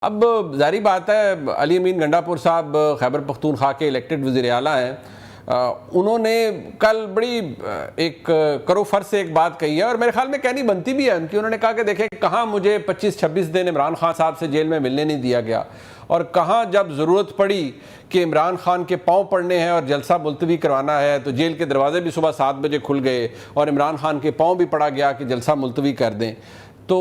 اب ظاہری بات ہے علی امین گنڈاپور صاحب خیبر پختونخوا کے الیکٹڈ وزیر اعلیٰ ہیں، انہوں نے کل بڑی ایک کرو فرض سے ایک بات کہی ہے اور میرے خیال میں کہنی بنتی بھی ہے ان کی. انہوں نے کہا کہ دیکھیں کہاں مجھے 25-26 دن عمران خان صاحب سے جیل میں ملنے نہیں دیا گیا، اور کہاں جب ضرورت پڑی کہ عمران خان کے پاؤں پڑنے ہیں اور جلسہ ملتوی کروانا ہے تو جیل کے دروازے بھی صبح 7 بجے کھل گئے اور عمران خان کے پاؤں بھی پڑا گیا کہ جلسہ ملتوی کر دیں. تو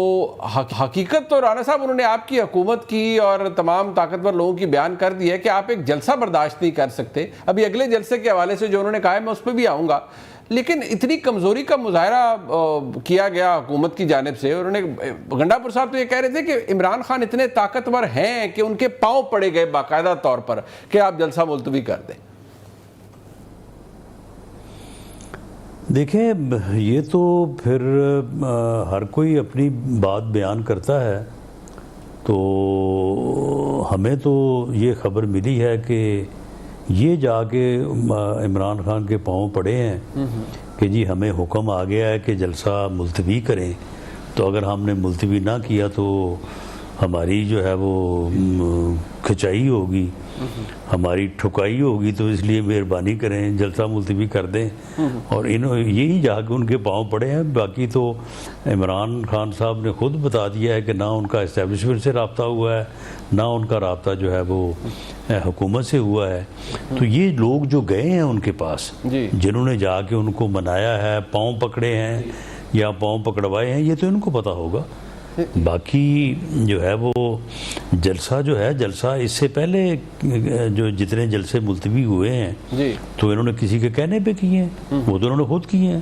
حقیقت تو رانا صاحب انہوں نے آپ کی حکومت کی اور تمام طاقتور لوگوں کی بیان کر دی ہے کہ آپ ایک جلسہ برداشت نہیں کر سکتے. ابھی اگلے جلسے کے حوالے سے جو انہوں نے کہا ہے میں اس پہ بھی آؤں گا، لیکن اتنی کمزوری کا مظاہرہ کیا گیا حکومت کی جانب سے. انہوں نے گنڈاپور صاحب تو یہ کہہ رہے تھے کہ عمران خان اتنے طاقتور ہیں کہ ان کے پاؤں پڑے گئے باقاعدہ طور پر کہ آپ جلسہ ملتوی کر دیں. دیکھیں یہ تو پھر ہر کوئی اپنی بات بیان کرتا ہے، تو ہمیں تو یہ خبر ملی ہے کہ یہ جا کے عمران خان کے پاؤں پڑے ہیں کہ جی ہمیں حکم آ گیا ہے کہ جلسہ ملتوی کریں، تو اگر ہم نے ملتوی نہ کیا تو ہماری جو ہے وہ کھچائی ہوگی، ہماری ٹھکائی ہوگی، تو اس لیے مہربانی کریں جلسہ ملتوی کر دیں. اور یہی جا کے ان کے پاؤں پڑے ہیں. باقی تو عمران خان صاحب نے خود بتا دیا ہے کہ نہ ان کا اسٹیبلشمنٹ سے رابطہ ہوا ہے، نہ ان کا رابطہ جو ہے وہ حکومت سے ہوا ہے. تو یہ لوگ جو گئے ہیں ان کے پاس، جنہوں نے جا کے ان کو منایا ہے، پاؤں پکڑے ہیں یا پاؤں پکڑوائے ہیں، یہ تو ان کو پتہ ہوگا. باقی جو ہے وہ جلسہ جو ہے، جلسہ اس سے پہلے جو جتنے جلسے ملتوی ہوئے ہیں تو انہوں نے کسی کے کہنے پہ کیے ہیں، وہ تو انہوں نے خود کیے ہیں.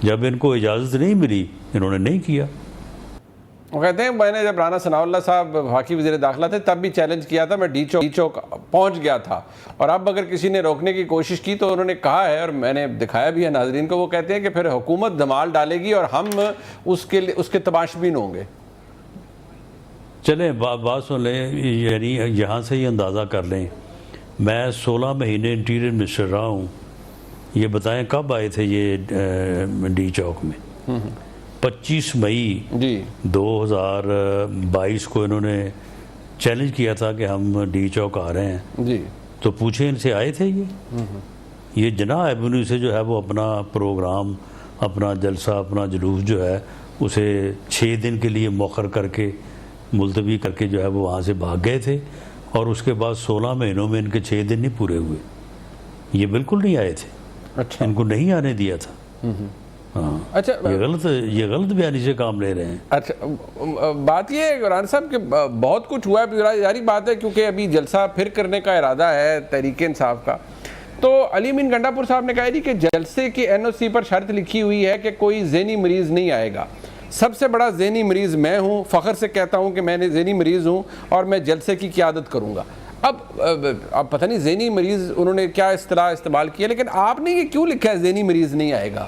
جب ان کو اجازت نہیں ملی انہوں نے نہیں کیا. وہ کہتے ہیں میں نے جب رانا ثناء اللہ صاحب وفاقی وزیر داخلہ تھے تب بھی چیلنج کیا تھا، میں ڈی چوک پہنچ گیا تھا، اور اب اگر کسی نے روکنے کی کوشش کی تو انہوں نے کہا ہے اور میں نے دکھایا بھی ہے ناظرین کو، وہ کہتے ہیں کہ پھر حکومت دھمال ڈالے گی اور ہم اس کے تماشبین ہوں گے. چلیں بات سن لیں، یعنی یہاں سے یہ اندازہ کر لیں، میں 16 مہینے انٹیریئر منسٹر رہا ہوں. یہ بتائیں کب آئے تھے یہ ڈی چوک میں؟ 25 مئی 2022 کو انہوں نے چیلنج کیا تھا کہ ہم ڈی چوک آ رہے ہیں. تو پوچھیں ان سے آئے تھے یہ جناح ایونیو سے جو ہے وہ اپنا پروگرام، اپنا جلسہ، اپنا جلوس جو ہے اسے 6 دن کے لیے مؤخر کر کے ملتوی کر کے جو ہے وہ وہاں سے بھاگ گئے تھے، اور اس کے بعد 16 مہینوں میں ان کے 6 دن نہیں پورے ہوئے. یہ بالکل نہیں آئے تھے. اچھا، ان کو نہیں آنے دیا تھا. ہاں اچھا، یہ غلط بیانی سے کام لے رہے ہیں. اچھا، بات یہ ہے قرآن صاحب کہ بہت کچھ ہوا ہے، ظاہری بات ہے کیونکہ ابھی جلسہ پھر کرنے کا ارادہ ہے تحریک انصاف کا. تو علی امین گنڈاپور صاحب نے کہا جی کہ جلسے کی NOC پر شرط لکھی ہوئی ہے کہ کوئی ذہنی مریض نہیں آئے گا. سب سے بڑا ذہنی مریض میں ہوں، فخر سے کہتا ہوں کہ میں نے ذہنی مریض ہوں اور میں جلسے کی قیادت کروں گا. اب پتہ نہیں ذہنی مریض انہوں نے کیا اصطلاح استعمال کیا، لیکن آپ نے یہ کیوں لکھا ہے ذہنی مریض نہیں آئے گا؟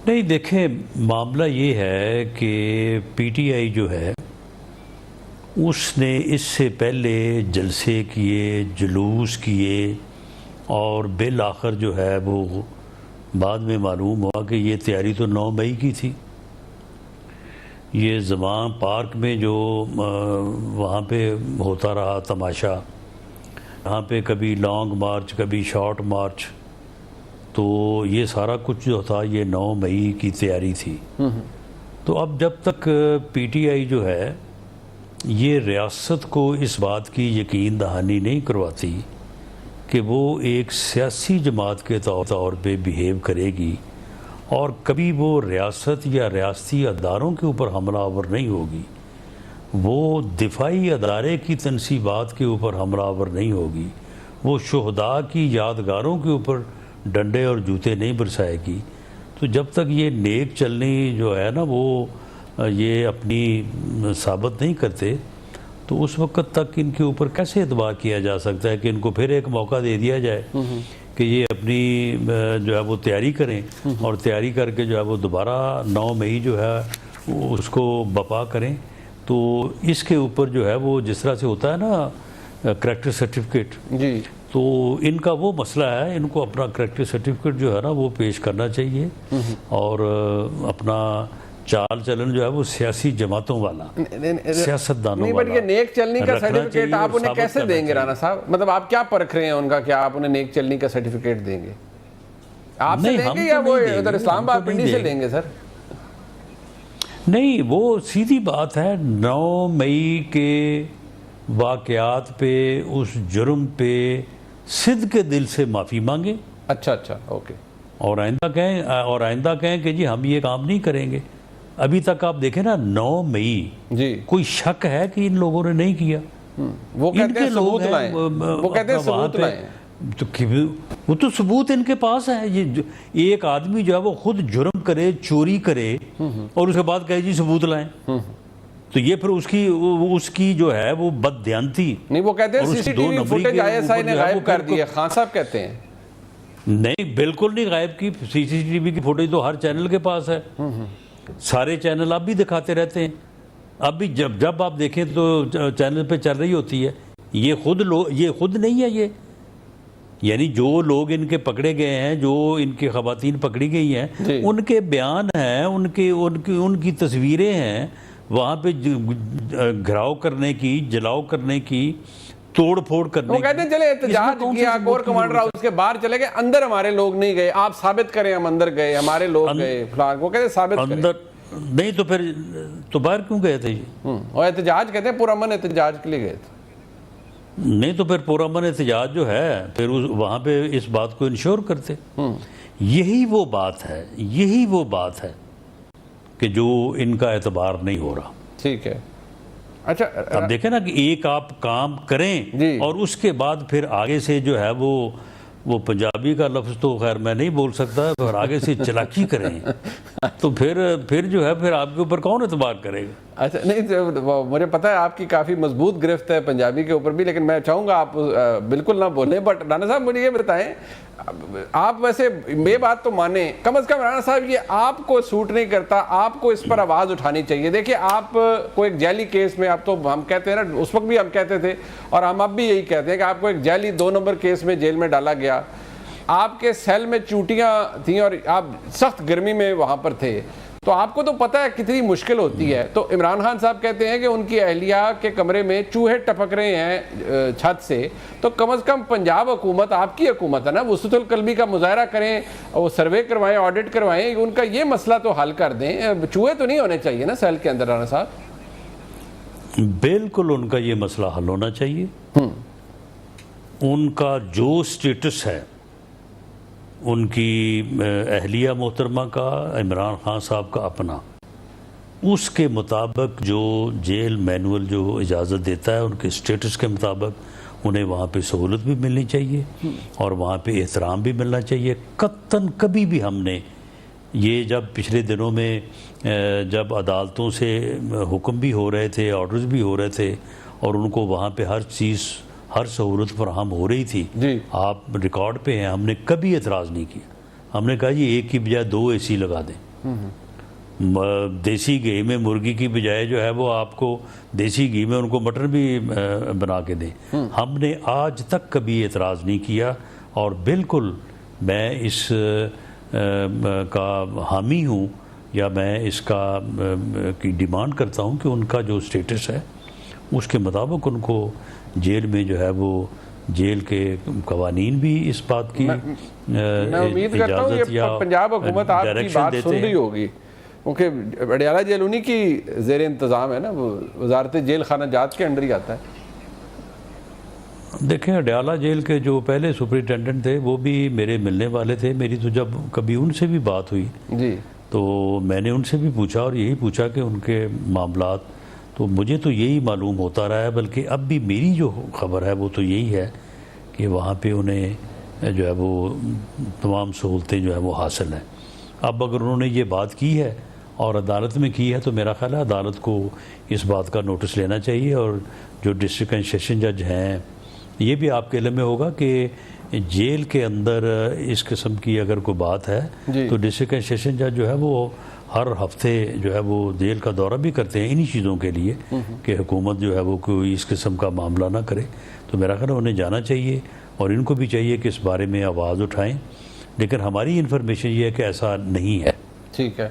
نہیں دیکھیں، معاملہ یہ ہے کہ PTI جو ہے اس نے اس سے پہلے جلسے کیے، جلوس کیے، اور بالآخر جو ہے وہ بعد میں معلوم ہوا کہ یہ تیاری تو 9 مئی کی تھی. یہ زمان پارک میں جو وہاں پہ ہوتا رہا تماشا، وہاں پہ کبھی لانگ مارچ کبھی شارٹ مارچ، تو یہ سارا کچھ جو تھا یہ 9 مئی کی تیاری تھی. تو اب جب تک PTI جو ہے یہ ریاست کو اس بات کی یقین دہانی نہیں کرواتی کہ وہ ایک سیاسی جماعت کے طور پہ بیہیو کرے گی، اور کبھی وہ ریاست یا ریاستی اداروں کے اوپر حملہ آور نہیں ہوگی، وہ دفاعی ادارے کی تنصیبات کے اوپر حملہ آور نہیں ہوگی، وہ شہداء کی یادگاروں کے اوپر ڈنڈے اور جوتے نہیں برسائے گی، تو جب تک یہ نیک چلنی جو ہے نا وہ یہ اپنی ثابت نہیں کرتے، تو اس وقت تک ان کے اوپر کیسے اعتبار کیا جا سکتا ہے کہ ان کو پھر ایک موقع دے دیا جائے کہ یہ اپنی جو ہے وہ تیاری کریں، اور تیاری کر کے جو ہے وہ دوبارہ 9 مئی جو ہے اس کو بپا کریں. تو اس کے اوپر جو ہے وہ جس طرح سے ہوتا ہے نا کریکٹر سرٹیفکیٹ، تو ان کا وہ مسئلہ ہے، ان کو اپنا کریکٹر سرٹیفکیٹ جو ہے نا وہ پیش کرنا چاہیے، اور اپنا چال چلن جو ہے وہ سیاسی جماعتوں والا، سیاستدانوں نہیں، بٹ والا یہ نیک چلنی کا رکھنا سرٹیفکیٹ چاہیے آپ اور انہیں ثابت کیسے کرنا دیں گے رانا صاحب؟ مطلب آپ کیا پرکھ رہے ہیں ان کا کہ آپ انہیں نیک چلنی کا سرٹیفکیٹ دیں گے؟ آپ سے نہیں، لیں ہم گے تو یا وہ نہیں دیں ادھر گے، اسلام ہم تو آباد نہیں پنڈی سے دیں گے۔ لیں گے سر؟ نہیں، وہ سیدھی بات ہے، 9 مئی کے واقعات پہ، اس جرم پہ صدق کے دل سے معافی مانگیں اچھا اوکے، اور آئندہ کہیں کہ جی ہم یہ کام نہیں کریں گے۔ ابھی تک آپ دیکھیں نا، 9 مئی جی کوئی شک ہے کہ ان لوگوں نے نہیں کیا؟ وہ ان کہتے کے ہیں لوگ ثبوت ہیں، لائیں، وہ کہتے ہیں وہاں ثبوت پہ لائیں۔ وہ تو ثبوت ان کے پاس ہے۔ یہ ایک آدمی جو ہے وہ خود جرم کرے، چوری کرے اور اس کے بعد کہے جی ثبوت لائیں، تو یہ پھر اس کی جو ہے وہ بددیانتی۔ نہیں، وہ کہتے ہیں اور سی اس سی دو ٹی وی نمبری فوٹیج کے آئی ایس آئی اوپر نے جو ہے وہ غائب کر بالکل- دی ہے، خان صاحب کہتے ہیں۔ نہیں، بالکل نہیں غائب کی۔ سی سی ٹی وی کی فوٹیج تو ہر چینل کے پاس ہے، سارے چینل اب بھی دکھاتے رہتے ہیں۔ اب بھی جب آپ دیکھیں تو چینل پہ چل رہی ہوتی ہے۔ یہ خود نہیں ہے، یہ یعنی جو لوگ ان کے پکڑے گئے ہیں، جو ان کی خواتین پکڑی گئی ہیں، جی۔ ان کے بیان ہیں، ان کی تصویریں ہیں، وہاں پہ گھراؤ کرنے کی، جلاؤ کرنے کی، توڑ پھوڑ کرنے وہ کی۔ کہتے ہیں چلے احتجاج کیا، کور کمانڈر ہاؤس کے باہر چلے گئے، اندر ہمارے لوگ نہیں گئے، آپ ثابت کریں ہم اندر گئے، ہمارے لوگ گئے فلان۔ وہ کہتے ہیں ثابت کریں۔ اندر نہیں تو پھر تو باہر کیوں گئے تھے یہ؟ اور احتجاج کہتے ہیں پرامن احتجاج کے لیے گئے تھے۔ نہیں تو پھر پرامن احتجاج جو ہے پھر وہاں پہ اس بات کو انشور کرتے۔ یہی وہ بات ہے کہ جو ان کا اعتبار نہیں ہو رہا۔ ٹھیک ہے، اچھا اب دیکھیں نا کہ ایک آپ کام کریں جی۔ اور اس کے بعد پھر آگے سے جو ہے وہ پنجابی کا لفظ تو خیر میں نہیں بول سکتا، اور آگے سے چلاکی کریں تو پھر جو ہے پھر آپ کے اوپر کون اعتبار کرے گا؟ اچھا نہیں، مجھے پتا ہے آپ کی کافی مضبوط گرفت ہے پنجابی کے اوپر بھی، لیکن میں چاہوں گا آپ بالکل نہ بولیں۔ بٹ رانا صاحب مجھے یہ بتائیں، آپ ویسے یہ بات تو مانیں، کم از کم رانا صاحب یہ آپ کو سوٹ نہیں کرتا، آپ کو اس پر آواز اٹھانی چاہیے۔ دیکھیں آپ کو ایک جعلی کیس میں، آپ تو ہم کہتے ہیں نا، اس وقت بھی ہم کہتے تھے اور ہم اب بھی یہی کہتے ہیں کہ آپ کو ایک جعلی 2 نمبر کیس میں جیل میں ڈالا گیا، آپ کے سیل میں چوٹیاں تھیں اور آپ سخت گرمی میں وہاں پر تھے، تو آپ کو تو پتہ ہے کتنی مشکل ہوتی ہے۔ تو عمران خان صاحب کہتے ہیں کہ ان کی اہلیہ کے کمرے میں چوہے ٹپک رہے ہیں چھت سے، تو کم از کم پنجاب حکومت، آپ کی حکومت ہے نا، وسعت القلبی کا مظاہرہ کریں، وہ سروے کروائیں، آڈٹ کروائیں، ان کا یہ مسئلہ تو حل کر دیں۔ چوہے تو نہیں ہونے چاہیے نا سیل کے اندر رانا صاحب؟ بالکل ان کا یہ مسئلہ حل ہونا چاہیے۔ ان کا جو سٹیٹس ہے، ان کی اہلیہ محترمہ کا، عمران خان صاحب کا اپنا، اس کے مطابق جو جیل مینول جو اجازت دیتا ہے، ان کے سٹیٹس کے مطابق انہیں وہاں پہ سہولت بھی ملنی چاہیے اور وہاں پہ احترام بھی ملنا چاہیے۔ قطعاً کبھی بھی ہم نے یہ، جب پچھلے دنوں میں جب عدالتوں سے حکم بھی ہو رہے تھے، آرڈرز بھی ہو رہے تھے اور ان کو وہاں پہ ہر چیز، ہر سہولت فراہم ہو رہی تھی، جی۔ آپ ریکارڈ پہ ہیں، ہم نے کبھی اعتراض نہیں کیا۔ ہم نے کہا جی ایک کی بجائے 2 اے سی لگا دیں، دیسی گھی میں مرغی کی بجائے جو ہے وہ آپ کو دیسی گھی میں ان کو مٹن بھی بنا کے دیں۔ ہم نے آج تک کبھی اعتراض نہیں کیا، اور بالکل میں اس کا حامی ہوں، یا میں اس کی ڈیمانڈ کرتا ہوں کہ ان کا جو سٹیٹس ہے اس کے مطابق ان کو جیل میں جو ہے وہ جیل کے قوانین بھی اس بات کی میں امید کرتا ہوں اجازت یہ یا پنجاب حکومت آپ کی ڈائریکشن بات دیتے سن رہی ہیں۔ ہوگی، کیونکہ اڈیالہ جیل انہی کی زیر انتظام ہے نا، وہ وزارت جیل خانہ جات کے انڈر ہی آتا ہے۔ دیکھیں اڈیالہ جیل کے جو پہلے سپرنٹینڈنٹ تھے وہ بھی میرے ملنے والے تھے۔ میری تو جب کبھی ان سے بھی بات ہوئی جی، تو میں نے ان سے بھی پوچھا اور یہی پوچھا کہ ان کے معاملات، تو مجھے تو یہی معلوم ہوتا رہا ہے، بلکہ اب بھی میری جو خبر ہے وہ تو یہی ہے کہ وہاں پہ انہیں جو ہے وہ تمام سہولتیں جو ہے وہ حاصل ہیں۔ اب اگر انہوں نے یہ بات کی ہے اور عدالت میں کی ہے تو میرا خیال ہے عدالت کو اس بات کا نوٹس لینا چاہیے، اور جو ڈسٹرکٹ اینڈ سیشن جج ہیں، یہ بھی آپ کے علم میں ہوگا کہ جیل کے اندر اس قسم کی اگر کوئی بات ہے جی۔ تو ڈسٹرکٹ اینڈ سیشن جج جو ہے وہ ہر ہفتے جو ہے وہ جیل کا دورہ بھی کرتے ہیں انہی چیزوں کے لیے کہ حکومت جو ہے وہ کوئی اس قسم کا معاملہ نہ کرے۔ تو میرا خیال ہے انہیں جانا چاہیے اور ان کو بھی چاہیے کہ اس بارے میں آواز اٹھائیں، لیکن ہماری انفارمیشن یہ ہے کہ ایسا نہیں ہے۔ ٹھیک ہے۔